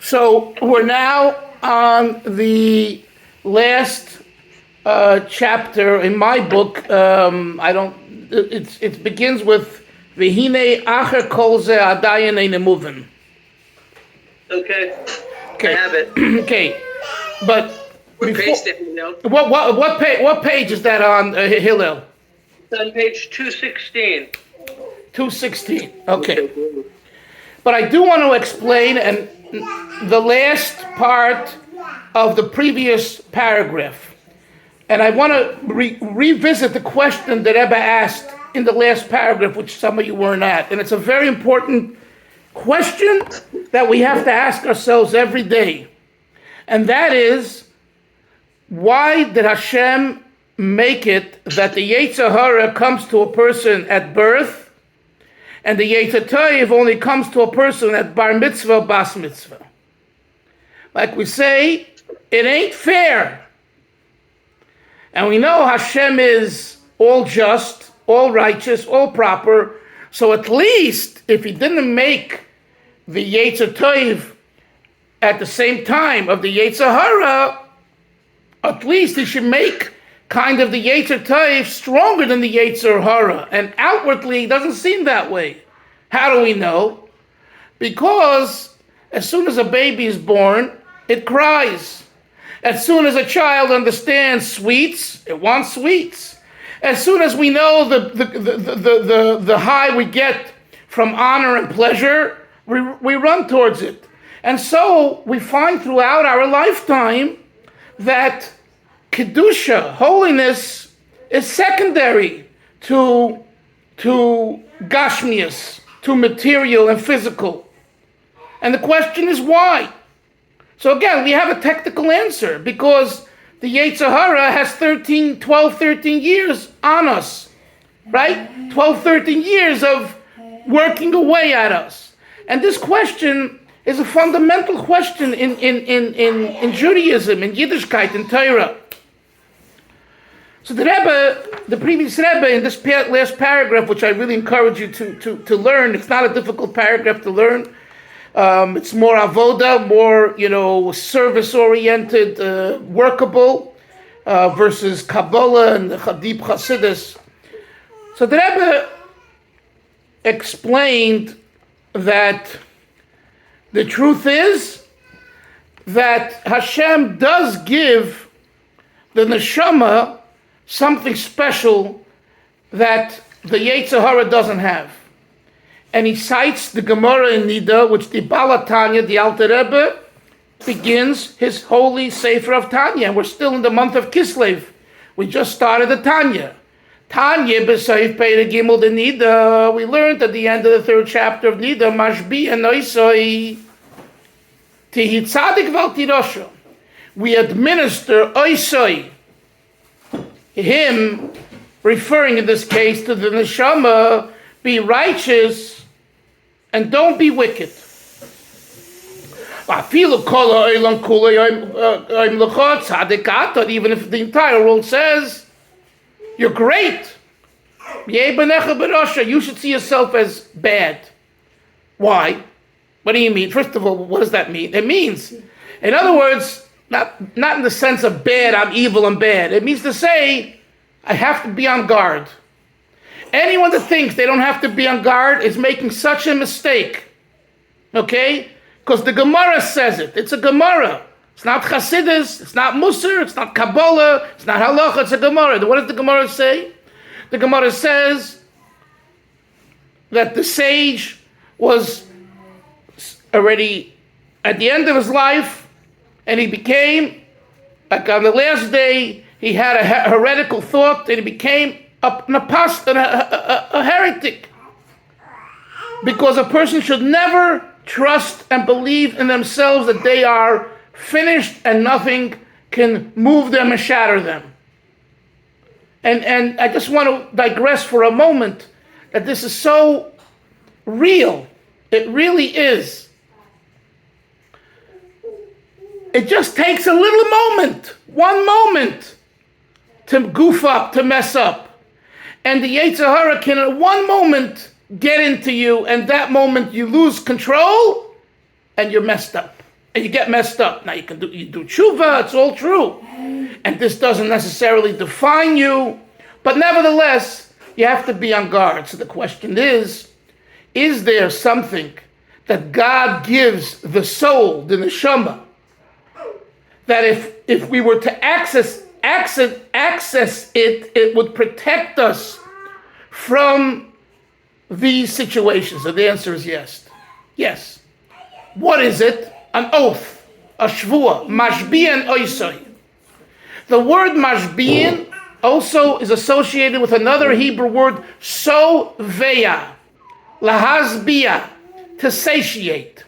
So we're now on the last chapter in my book. It begins with V'hine acher kol ze adayin ein movin. Okay. I have it. Okay, but What page did you know? what page is that on, Hillel? It's on page 216. 216. Okay. But I do want to explain the last part of the previous paragraph. And I want to revisit the question that Rebbe asked in the last paragraph, which some of you weren't at. And it's a very important question that we have to ask ourselves every day. And that is, why did Hashem make it that the Yetzer Hara comes to a person at birth, and the Yetzer Tov only comes to a person at bar mitzvah, bas mitzvah? Like we say, it ain't fair. And we know Hashem is all just, all righteous, all proper. So at least if he didn't make the Yetzer Tov at the same time of the Yetzer Hara, at least he should make kind of the Yetzer Tov stronger than the Yetzer Hara. And outwardly, it doesn't seem that way. How do we know? Because as soon as a baby is born, it cries. As soon as a child understands sweets, it wants sweets. As soon as we know the high we get from honor and pleasure, we run towards it. And so we find throughout our lifetime that Kedusha, holiness, is secondary to goshmias, to material and physical. And the question is why? So again, we have a technical answer, because the Yetzer Hara has 12, 13 years on us, right? 12, 13 years of working away at us. And this question is a fundamental question in Judaism, in Yiddishkeit, in Torah. So the Rebbe, the previous Rebbe, in this last paragraph, which I really encourage you to learn, it's not a difficult paragraph to learn. It's more avoda, more, service-oriented, workable, versus Kabbalah and the deep Qasidas. So the Rebbe explained that the truth is that Hashem does give the neshama something special that the Yetzer Hara doesn't have. And he cites the Gemara in Nida, which the Baal Tanya, the Alter Rebbe, begins his holy Sefer of Tanya. And we're still in the month of Kislev. We just started the Tanya. Tanya, B'Seif Peir Gimel de Nida, we learned at the end of the 3rd chapter of Nida, Mashbi and Oisoi, Tihi Tzadik Val Tirosho. We administer Oisoi, him, referring in this case to the neshama, be righteous and don't be wicked. Even if the entire world says, you're great, you should see yourself as bad. Why? What do you mean? First of all, what does that mean? It means, in other words, not in the sense of bad, I'm evil, I'm bad. It means to say, I have to be on guard. Anyone that thinks they don't have to be on guard is making such a mistake. Okay? Because the Gemara says it. It's a Gemara. It's not Qasidas, it's not Musar, it's not Kabbalah, it's not Halacha, it's a Gemara. What does the Gemara say? The Gemara says that the sage was already at the end of his life, and he became, like on the last day, he had a heretical thought, and he became an apostate, a heretic. Because a person should never trust and believe in themselves that they are finished and nothing can move them and shatter them. And I just want to digress for a moment that this is so real. It really is. It just takes a little moment, one moment, to goof up, to mess up. And the Yetzer Hara can at one moment get into you, and that moment you lose control, and you're messed up. and you get messed up. Now you do tshuva, it's all true. And this doesn't necessarily define you, but nevertheless, you have to be on guard. So the question is there something that God gives the soul, the neshama, that if we were to access it, it would protect us from these situations? So the answer is yes. Yes. What is it? An oath, a shvua, mashbiyan oisoi. The word mashbiyan also is associated with another Hebrew word, soveya, lahazbiya, to satiate.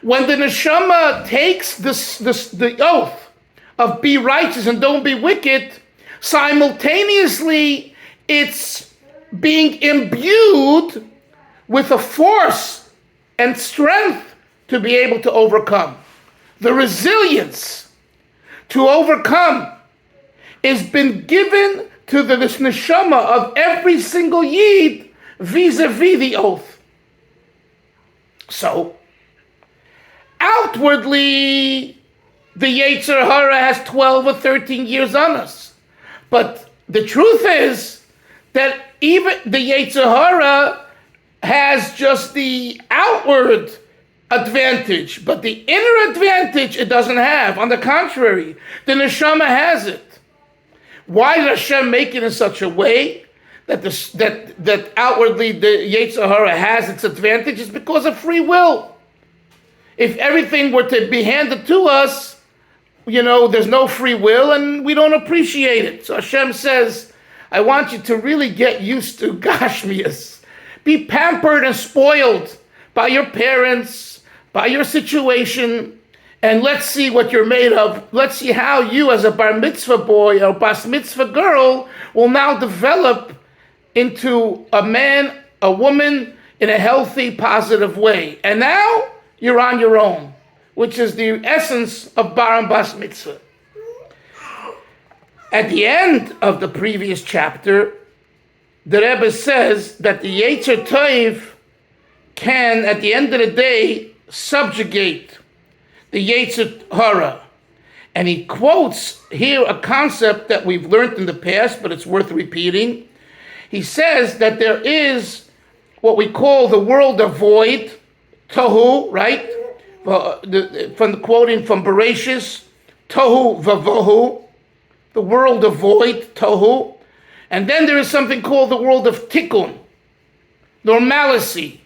When the neshama takes the oath of be righteous and don't be wicked, simultaneously it's being imbued with a force and strength to be able to overcome. The resilience to overcome has been given to this neshama of every single yid vis-a-vis the oath. So, outwardly, the Yetzer Hara has 12 or 13 years on us. But the truth is that even the Yetzer Hara has just the outward advantage, but the inner advantage it doesn't have. On the contrary, the neshama has it. Why did Hashem make it in such a way that that outwardly the Yetzer Hara has its advantage? Is because of free will. If everything were to be handed to us, there's no free will and we don't appreciate it. So Hashem says, I want you to really get used to goshmias. Be pampered and spoiled by your parents, by your situation, and let's see what you're made of. Let's see how you as a bar mitzvah boy or bas mitzvah girl will now develop into a man, a woman in a healthy, positive way. And now you're on your own, which is the essence of bar and bas mitzvah. At the end of the previous chapter, the Rebbe says that the Yetzer Tov can, at the end of the day, subjugate the Yetzer Hara. And he quotes here a concept that we've learned in the past, but it's worth repeating. He says that there is what we call the world of void, tohu, right? From the quoting from Bereshis, tohu vavohu, the world of void, tohu. And then there is something called the world of tikkun, normalcy.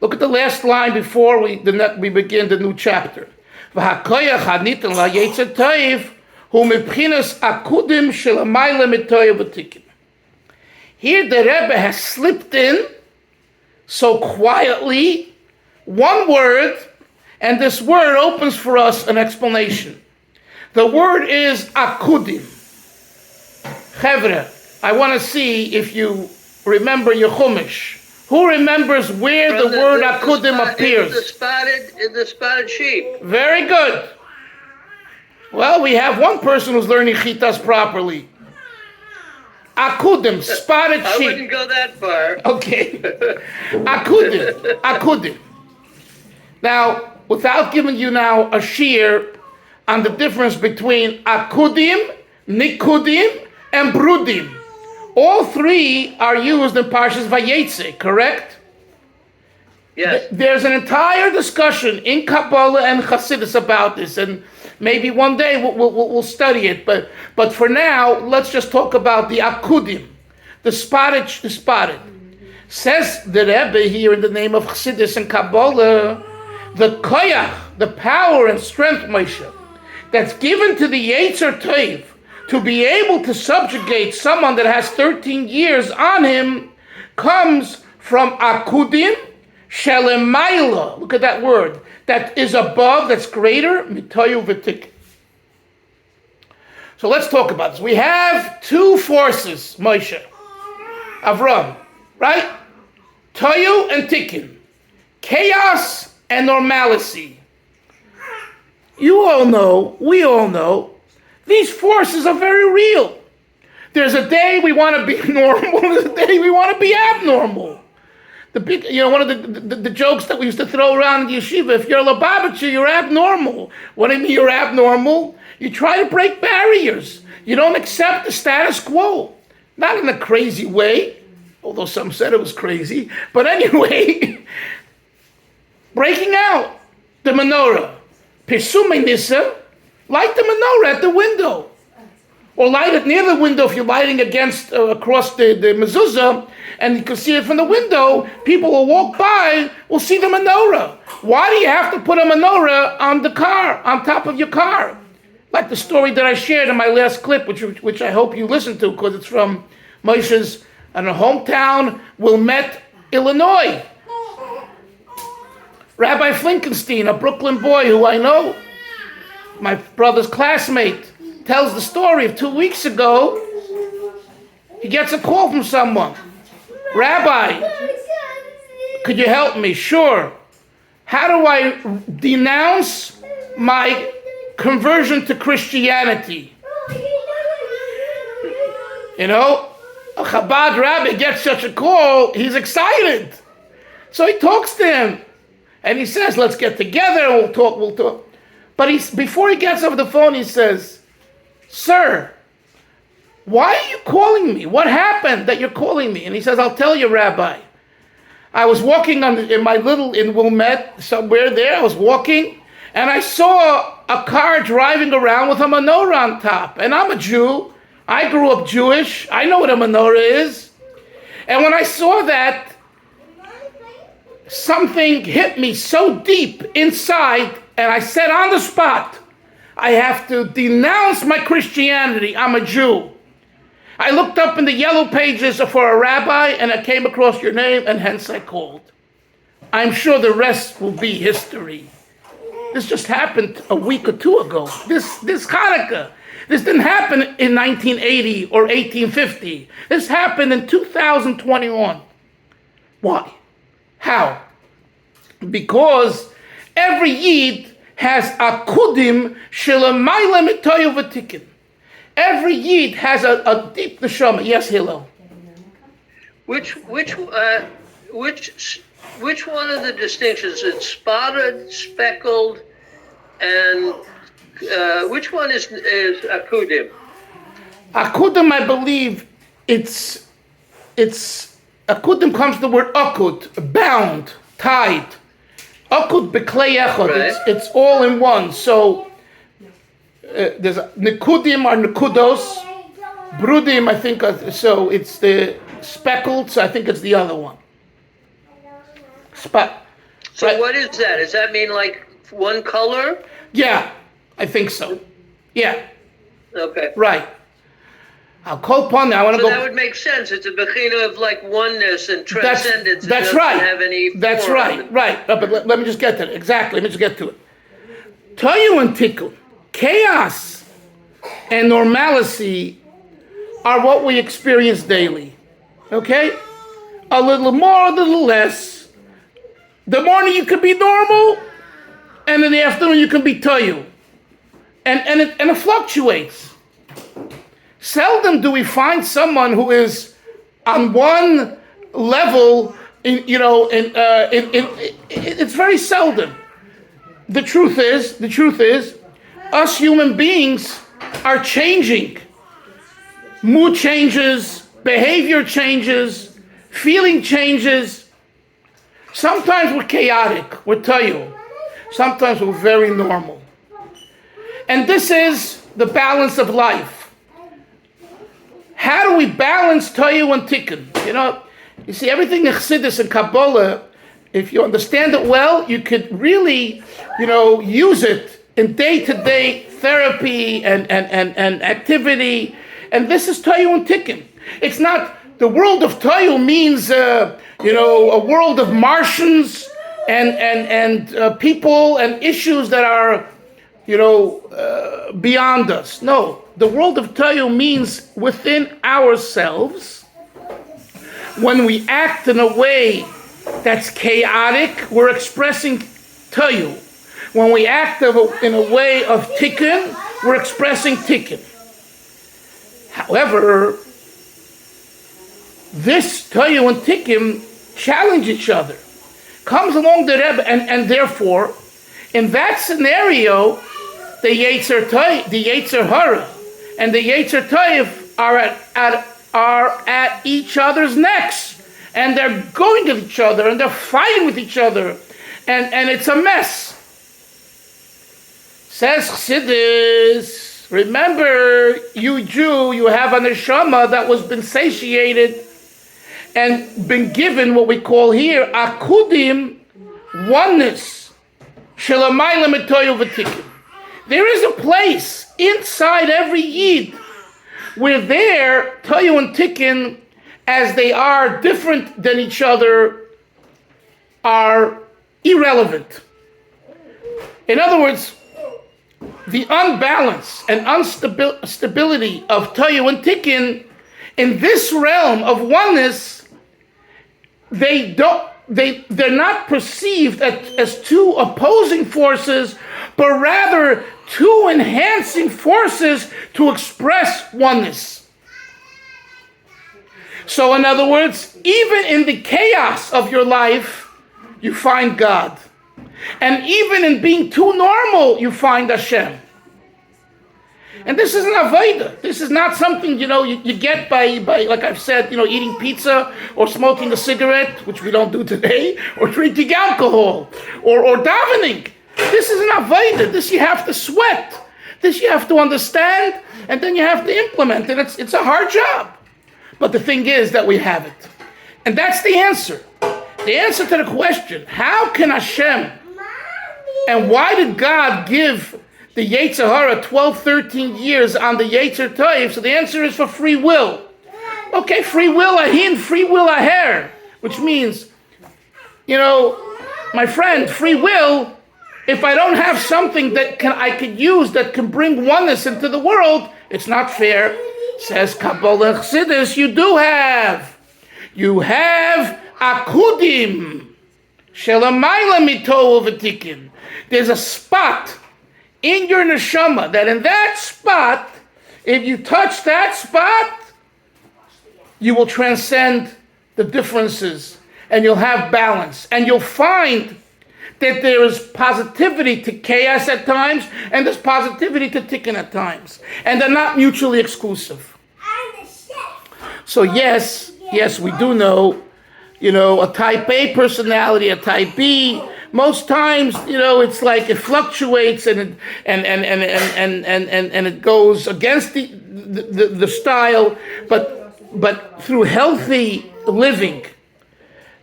Look at the last line before we begin the new chapter. V'hakoyach hanitan la'yetzer toiv hu mibchinas akudim shelamayla mitoya v'tikkun. Here the Rebbe has slipped in so quietly one word, and this word opens for us an explanation. The word is Akudim. Chevre, I want to see if you remember your Chumash. Who remembers where the word Akudim appears? In the spotted sheep. Very good. Well, we have one person who's learning Chitas properly. Akudim, spotted sheep. I wouldn't go that far. Okay. Akudim. Now, without giving you now a sheer on the difference between Akudim, Nikudim, and Brudim. All three are used in Parshas Vayetze, correct? Yes. There's an entire discussion in Kabbalah and Qasidas about this, and maybe one day we'll study it. But for now, let's just talk about the Akudim, the spotted. Says the Rebbe here in the name of Qasidas and Kabbalah, the koyach, the power and strength, Moshe, that's given to the Yetzer Tov to be able to subjugate someone that has 13 years on him comes from Akudim Shelemayla. Look at that word. That is above, that's greater, mitoyu v'tik. So let's talk about this. We have two forces, Moshe, Avram, right? Toyu and Tikkun. Chaos and normalcy. You all know, we all know, these forces are very real. There's a day we want to be normal, there's a day we want to be abnormal. The big, one of the jokes that we used to throw around in the yeshiva, if you're a Lubavitcher, you're abnormal. What do you mean you're abnormal? You try to break barriers. You don't accept the status quo. Not in a crazy way, although some said it was crazy. But anyway, breaking out the menorah. Pesumei nisa, light the menorah at the window. Or light it near the window if you're lighting across the mezuzah, and you can see it from the window. People will walk by, will see the menorah. Why do you have to put a menorah on the car, on top of your car? Like the story that I shared in my last clip, which I hope you listened to, because it's from Moshe's hometown, Wilmette, Illinois. Rabbi Flinkenstein, a Brooklyn boy who I know, my brother's classmate, tells the story of 2 weeks ago. He gets a call from someone. Rabbi, could you help me? Sure. How do I denounce my conversion to Christianity? A Chabad rabbi gets such a call, he's excited. So he talks to him. And he says, let's get together and we'll talk. But before he gets off the phone, he says, sir, why are you calling me? What happened that you're calling me? And he says, I'll tell you, Rabbi. I was walking in Wilmette, somewhere there. I was walking, and I saw a car driving around with a menorah on top. And I'm a Jew. I grew up Jewish. I know what a menorah is. And when I saw that, something hit me so deep inside, and I said on the spot, I have to denounce my Christianity. I'm a Jew. I looked up in the yellow pages for a rabbi, and I came across your name, and hence I called. I'm sure the rest will be history. This just happened a week or two ago. This Hanukkah. This didn't happen in 1980 or 1850. This happened in 2021. Why? How? Because every Yid has Akudim shelamayla mitoyu v'tikin. Every Yid has a deep neshama. Yes, Hillel. Which one of the distinctions? It's spotted, speckled, and which one is Akudim? Akudim, I believe, it's Akudim comes from the word Akut, bound, tied. Akut beklei echad. Right. It's all in one. So there's Nikudim or Nikudos, Brudim, I think. So it's the speckled. So I think it's the other one. So right. what is that? Does that mean like one color? Yeah, I think so. Yeah. Okay. Right. I'll call upon that. I want to So go. that would make sense. It's a bechina of like oneness and transcendence. That's it right. doesn't have any That's form. right. Right. But let me just get to it. Exactly. Let me just get to it. Toyu and tikkun, chaos and normalcy are what we experience daily. Okay? A little more, a little less. The morning you can be normal, and in the afternoon you can be toyu. And it fluctuates. Seldom do we find someone who is on one level. It's very seldom. The truth is, us human beings are changing. Mood changes, behavior changes, feeling changes. Sometimes we're chaotic, we're toyu. Sometimes we're very normal. And this is the balance of life. How do we balance toyu and tikkun? You see, everything in Qasidas and Kabbalah, if you understand it well, you could really, use it in day-to-day therapy and activity. And this is toyu and tikkun. It's not, the world of toyu means, a world of Martians and people and issues that are, beyond us. No, the world of toyu means within ourselves. When we act in a way that's chaotic, we're expressing toyu. When we act in a way of tikkun, we're expressing tikkun. However, this toyu and tikkun challenge each other. Comes along the Rebbe, and therefore, in that scenario, the Yetzer Hara and the Yetzer Toiv are at each other's necks, and they're going at each other, and they're fighting with each other, and it's a mess. Says Qasidas, remember, you Jew, you have a neshama that was been satiated and been given what we call here Akudim, oneness. There is a place inside every Yid where their Toyu and Tikkun, as they are different than each other, are irrelevant. In other words, the unbalance and instability of Toyu and Tikkun in this realm of oneness, they're not perceived as two opposing forces, but rather two enhancing forces to express oneness. So in other words, even in the chaos of your life, you find God. And even in being too normal, you find Hashem. And this is an avodah. This is not something, you get by, like I've said, eating pizza or smoking a cigarette, which we don't do today, or drinking alcohol, or davening. This is an avodah. This you have to sweat. This you have to understand, and then you have to implement it. It's a hard job. But the thing is that we have it. And that's the answer. The answer to the question, how can Hashem, and why did God give the Yetzer Hara 12, 13 years on the Yetzer Toiv? So the answer is for free will. Okay, free will ahin, free will aher, which means, my friend, free will, if I don't have something that I could use that can bring oneness into the world, it's not fair. Says Kabbalah Qasidas, you do have. You have Akudim. Shelamayla mito v'tikin. There's a spot in your neshama that in that spot, if you touch that spot, you will transcend the differences and you'll have balance. And you'll find that there is positivity to chaos at times and there's positivity to tikkun at times. And they're not mutually exclusive. So yes, we do know, a type A personality, a type B. Most times, it's like it fluctuates and it goes against the style, but through healthy living,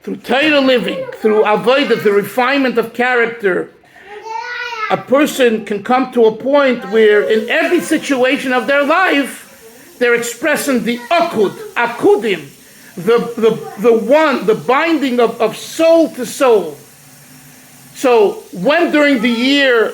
through Torah living, through avodah, the refinement of character, a person can come to a point where in every situation of their life, they're expressing the akudim, the one, the binding of soul to soul. So when during the year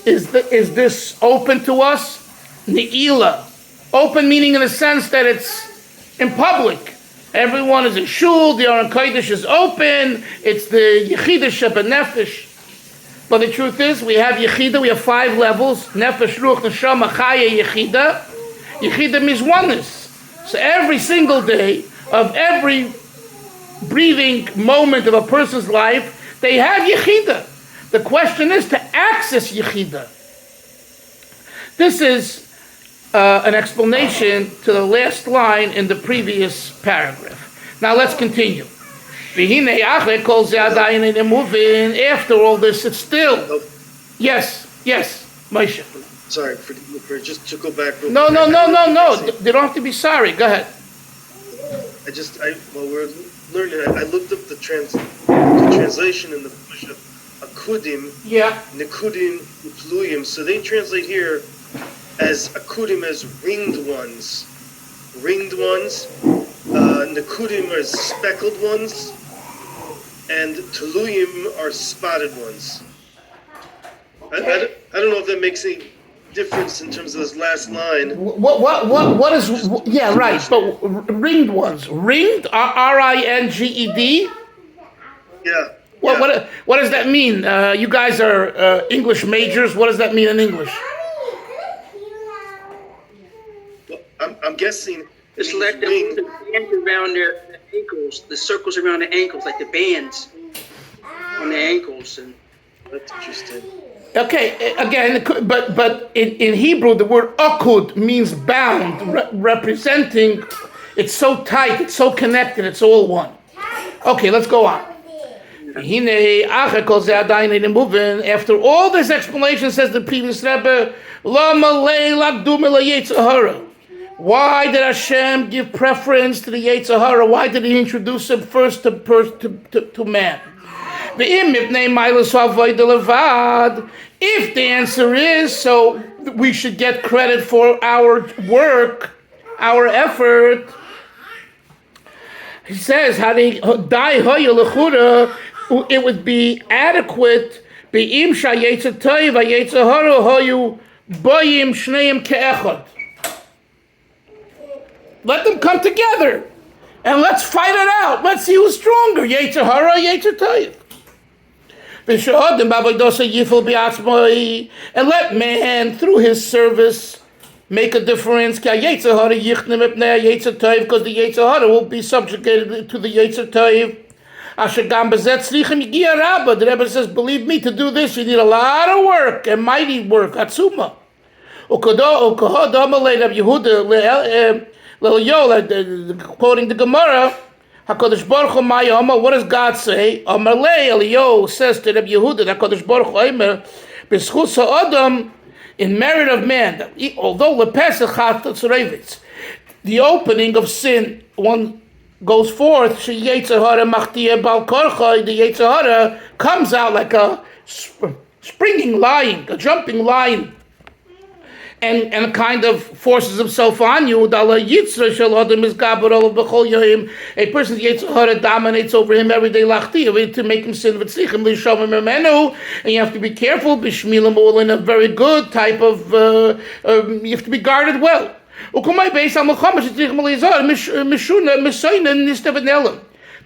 is this open to us? Ne'ilah. Open meaning in the sense that it's in public. Everyone is in shul, the Aron Kodesh is open, it's the Yechida Sheba Nefesh. But the truth is, we have Yechida, we have 5 levels. Nefesh, Ruach, Neshama, Chaya, Yechida. Yechida means oneness. So every single day of every breathing moment of a person's life, they have Yechida. The question is to access Yechida. This is an explanation to the last line in the previous paragraph. Now let's continue. After all this, it's still... Yes, Moshe. Sorry, for just to go back. No. They don't have to be sorry. Go ahead. While we're learning, I looked up the translation in the Bush of Akudim, Nekudim, Upluyim. So they translate here as Akudim as ringed ones. Nekudim are speckled ones, and Tuluyim are spotted ones. I don't know if that makes any difference in terms of this last line. What is? Yeah, right. But ringed ones, ringed, ringed. Yeah. What does that mean? You guys are English majors. What does that mean in English? Well, I'm guessing it's like the band around ankles, the circles around the ankles, like the bands on the ankles. And That's interesting. Okay, again, but in Hebrew, the word Akut means bound, representing it's so tight, it's so connected, it's all one. Okay, let's go on. After all this explanation, says the previous Rebbe, why did Hashem give preference to the Yetzer Hara? Why did He introduce him first to man? If the answer is so, we should get credit for our work, our effort. He says, it would be adequate. Let them come together and let's fight it out. Let's see who's stronger, Yetzer Hara or Yetzer Tov. And let man, through his service, make a difference. Because the Yetzer Hara will be subjugated to the Yetzer Tov. The Rebbe says, believe me, to do this, you need a lot of work, and mighty work. Atzuma. Quoting the Gemara, HaKadosh Baruch Hu Ma'yama, what does God say? Amalei Eliyahu says to Rabbi Yehuda, HaKadosh Baruch Hu Aimer, B'schus ha'adam, in merit of man, that although lepesach ha'tzorevitz, the opening of sin, one goes forth, she Yetzer Hara machtia bal korcha, the Yetzer Hara comes out like a springing lion, a jumping lion, and kind of forces himself on you. A person's Yetzer Hara dominates over him every day to make him sin, and you have to be careful in a very good type of you have to be guarded well.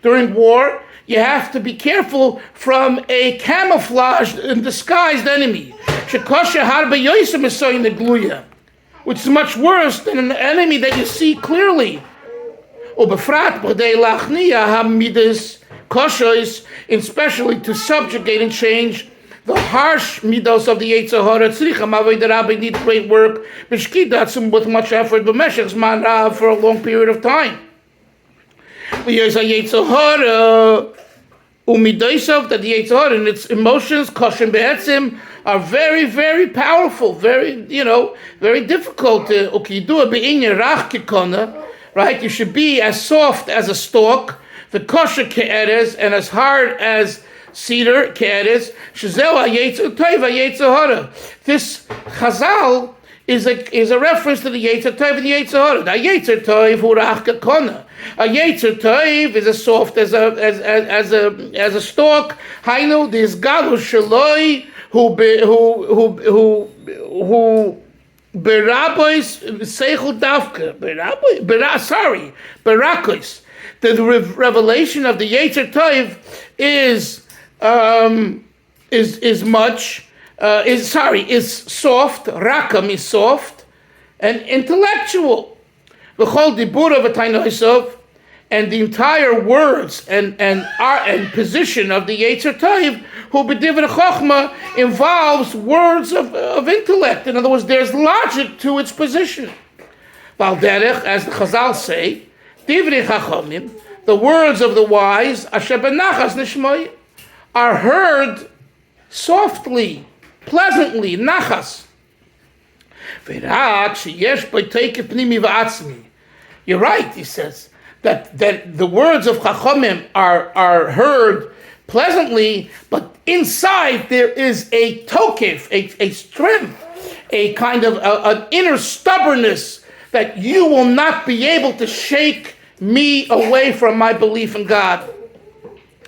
During war, you have to be careful from a camouflaged and disguised enemy, which is much worse than an enemy that you see clearly. Especially to subjugate and change the harsh midos of the Yetzer Hara. Need great work with much effort, for a long period of time. That the Yetzer Hara and its emotions, koshem be'etzim, are very, very powerful, very, very difficult. Right? You should be as soft as a stalk, the kosher ke'eres, and as hard as cedar ke'eres. This chazal is a reference to the Yetzer Tov and the Yetzer Hara. The Yetzer Tov hu rach kekona. A Yetzer Tov is as soft as a stalk. Hainu this galu shaloi who berabois seichel davka berakos. The revelation of the Yetzer Tov is soft. Rakam is soft and intellectual. V'chol dibura v'tainosav, and the entire words and position of the Yetzer Tov, who b'divrei chochma, involves words of intellect. In other words, there's logic to its position. Valderech, as the Chazal say, divrei chachamim, the words of the wise, asher benachas nishmai, are heard softly, pleasantly, nachas. You're right, he says, that the words of Chachamim are heard pleasantly, but inside there is a tokef, a strength, a kind of an inner stubbornness that you will not be able to shake me away from my belief in God.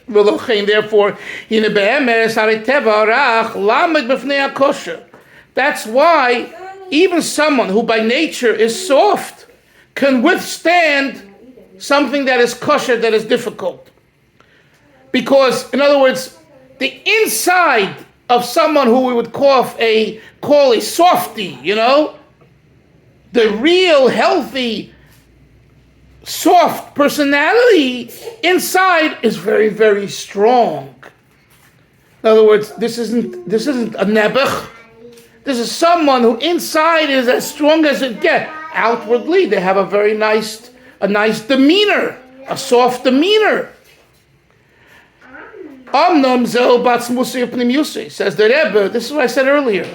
Therefore, that's why even someone who by nature is soft can withstand something that is kosher, that is difficult. Because, in other words, the inside of someone who we would call a softie, the real healthy soft personality, inside is very, very strong. In other words, this isn't a nebuch. This is someone who inside is as strong as it gets. Outwardly, they have a nice demeanor, a soft demeanor. Says the Rebbe, this is what I said earlier.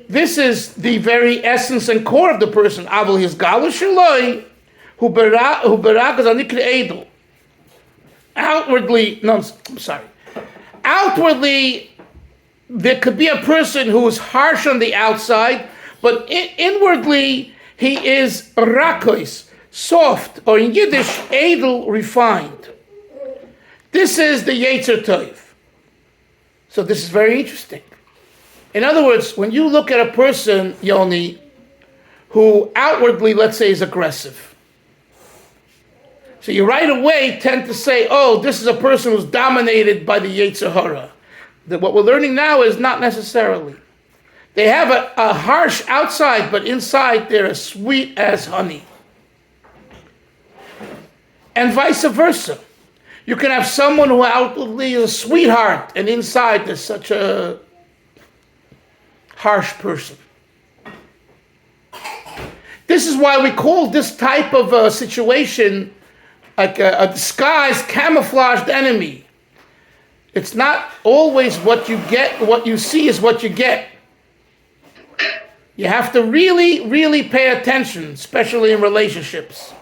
This is the very essence and core of the person. Outwardly, there could be a person who is harsh on the outside, but inwardly, he is rakois, soft, or in Yiddish, edel, refined. This is the Yetzer Tov. So this is very interesting. In other words, when you look at a person, Yoni, who outwardly, let's say, is aggressive, so you right away tend to say, oh, this is a person who's dominated by the Yetzer Hara. What we're learning now is not necessarily. They have a harsh outside, but inside they're as sweet as honey. And vice versa. You can have someone who outwardly is a sweetheart, and inside there's such a harsh person. This is why we call this type of a situation like a disguised, camouflaged enemy. It's not always what you get, what you see is what you get. You have to really, really pay attention, especially in relationships.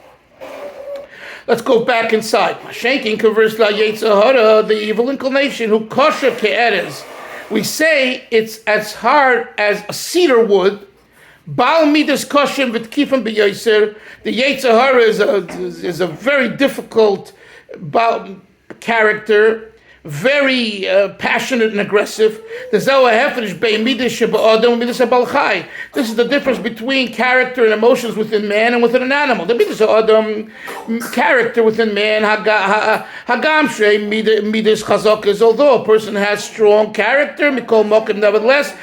Let's go back inside. Mashenkin converts la Yetzer Hara, the evil inclination, who kosher ke'erez. We say it's as hard as a cedar wood. Baal midas kosher v'tkifim b'yoser. The Yetzer Hara is a very difficult character, very passionate and aggressive. This is the difference between character and emotions within man and within an animal. The midas adam, character within man, midas chazak is, although a person has strong character, nevertheless,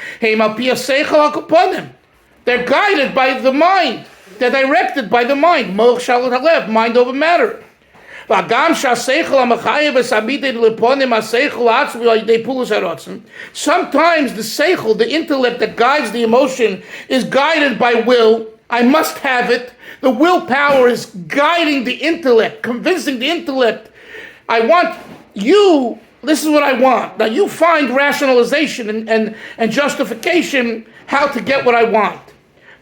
they're guided by the mind. They're directed by the mind. Mind over matter. Sometimes the seichel, the intellect that guides the emotion, is guided by will. I must have it. The willpower is guiding the intellect, convincing the intellect. I want you, this is what I want. Now you find rationalization and justification how to get what I want.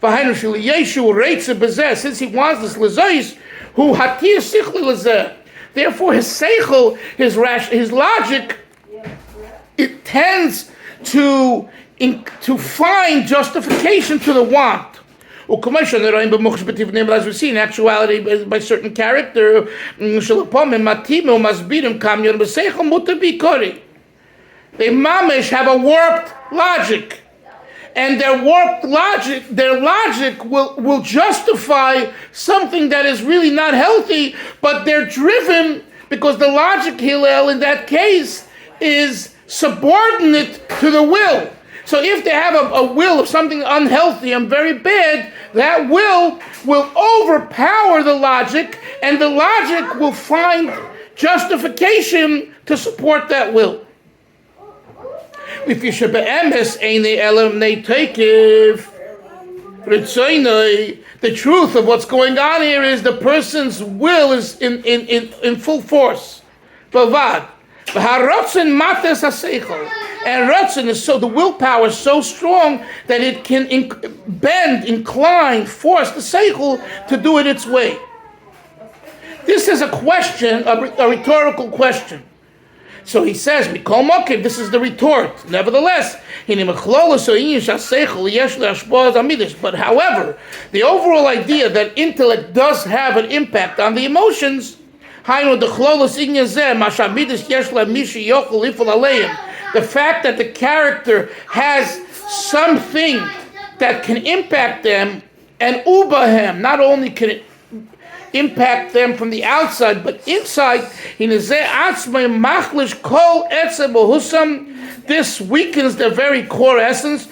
Since he wants this, who hatir sichli lezeh. Therefore, his seichel, his logic, it tends to find justification to the want. As we see in actuality, by certain character, they mamish have a warped logic. And their warped logic, their logic will justify something that is really not healthy, but they're driven because the logic, Hillel, in that case, is subordinate to the will. So if they have a will of something unhealthy and very bad, that will overpower the logic, and the logic will find justification to support that will. The truth of what's going on here is the person's will is in full force. And Ratzon is so, the willpower is so strong that it can bend, incline, force the seichel to do it its way. This is a question, a rhetorical question. So he says, this is the retort. Nevertheless, but however, the overall idea that intellect does have an impact on the emotions, the fact that the character has something that can impact them, and ubahem, not only can it impact them from the outside, but inside, this weakens their very core essence,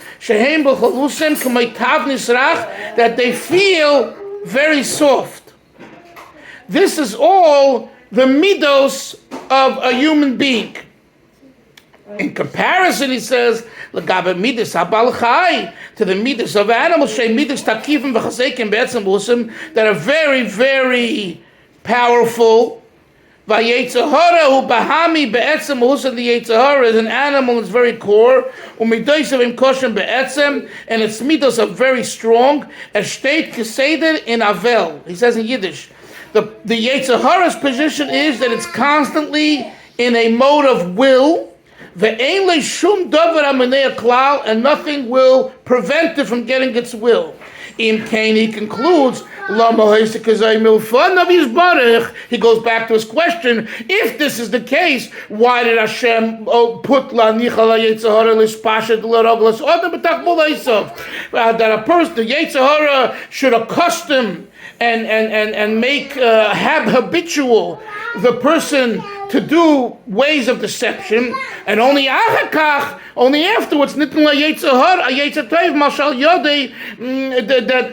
that they feel very soft. This is all the midos of a human being. In comparison, he says, "L'gabe midas habal chai," to the midas of animals, shei midas takivim v'chasekim be'etzem usim, that are very, very powerful. V'yetzahara hu bahami be'etzem usim. The yetzahara is an animal in its very core. Umidosav im koshem be'etzem, and its midos are very strong. As state Qasidas in Avel, he says in Yiddish, the yetzahara's position is that it's constantly in a mode of will. And nothing will prevent it from getting its will. Im Kain, he concludes, he goes back to his question, if this is the case, why did Hashem put that a person, the Yetzirah, should accustom and make habitual the person to do ways of deception, and only afterwards, that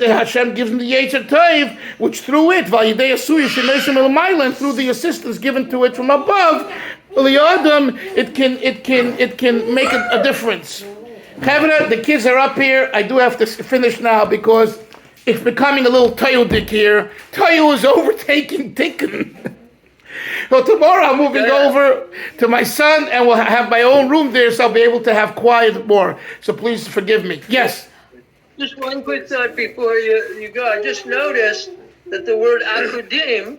Hashem gives him the Yetzer Tov, which through it, and through the assistance given to it from above, it can make a difference. The kids are up here. I do have to finish now because it's becoming a little Toyodik here. Toyo is overtaking Tikkun. So tomorrow I'm moving over to my son, and we'll have my own room there, so I'll be able to have quiet more. So please forgive me. Yes? Just one quick thought before you go. I just noticed that the word akudim,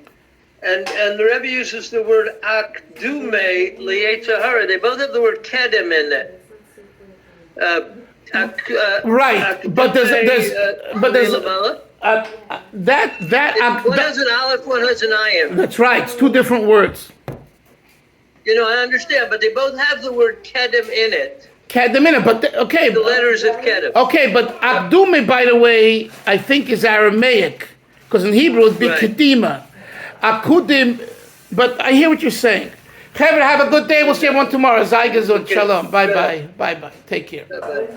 and the Rebbe uses the word akdume liyetzahara. They both have the word kedem in it. Right, but there's one has an aleph, one has an ayin. That's right. It's two different words. I understand, but they both have the word kedem in it. Kedem in it, but okay. The letters of kedem. Okay, but abdume, by the way, I think is Aramaic, because in Hebrew it'd be kedima. Akudim, but I hear what you're saying. Kevin, have a good day. We'll see everyone tomorrow. Zaygazot, shalom. Bye bye. Take care. Bye-bye.